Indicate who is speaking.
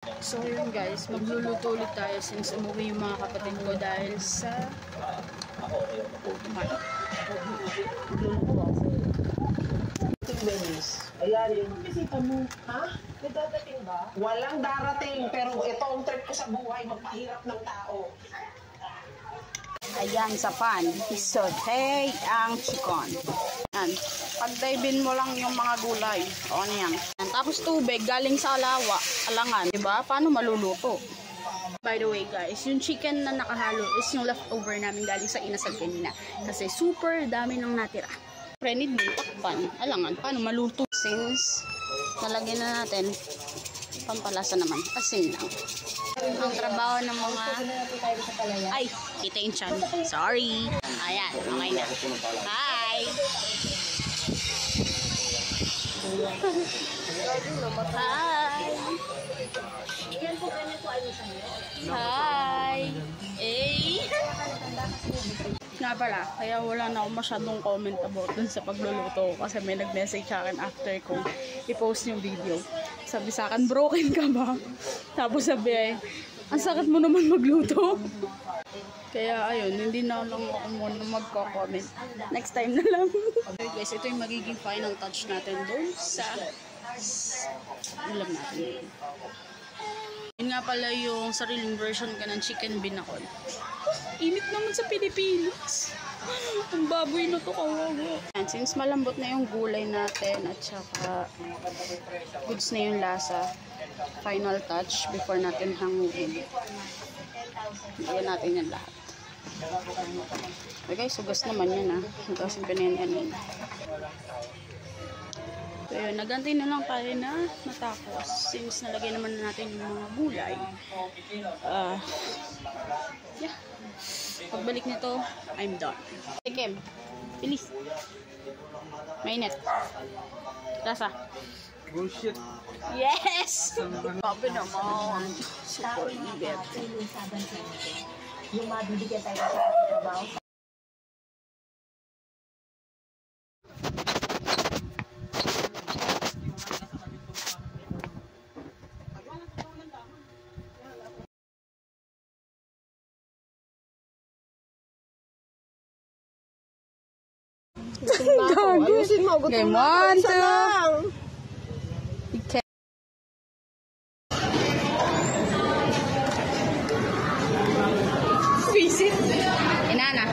Speaker 1: So yun guys, magluluto ulit tayo since umuwi yung mga kapatid ko dahil sa magluluto ako.
Speaker 2: Ayan yung bisita mo. Ha? May darating ba? Walang darating, pero ito ang trip ko sa buhay, magpahirap ng tao.
Speaker 1: Ayan sa pan, isote ang chicken. Ayan, pagdaibin mo lang yung mga gulay. O yan. Tapos tubig, galing sa alangan. Diba? Paano maluluto? By the way guys, yung chicken na nakahalo is yung leftover namin galing sa inasal kanina. Kasi super dami nang natira. Pre, need mo takpan. Alangan, paano maluto? Since nalagyan na natin, pampalasa naman. Asin lang. Ang trabaho ng mga... Ay, kita yung chan. Sorry. Ayan, okay na. Hi! Hi! Hey! Nga pala, kaya wala na ako masyadong comment about dun sa pagluluto kasi may nag-message sa akin after kong i-post yung video. Sabi sa akin, broken ka ba? Tapos sabi ay, ang sakit mo naman magluto. Kaya ayun, hindi na lang ako muna magko-comment. Next time na lang. Okay guys, ito yung magiging final touch natin dun sa ulam natin. Yun nga pala yung sariling version ka ng chicken binakol. Init naman sa Pilipinas. Ang baboy na to kawawa. And since malambot na yung gulay natin at saka goods na yung lasa, final touch before natin hanguin. Lagyan natin yan lahat. Okay, sugas naman yan Hugasin ko na yan kanina. So yun, nagantay na lang tayo na matapos. Since nalagay naman na natin yung mga gulay. Yeah. Pagbalik nito, I'm done. Tikim. Bilis. Mainit. Lasa.
Speaker 3: Bullshit.
Speaker 1: Yes! Sabi naman. Super init.
Speaker 2: Yung mabibigyan tayo sa trabaho. Ayusin mo, gutom na ako. Isa lang.
Speaker 1: Okay. Visit. Inana.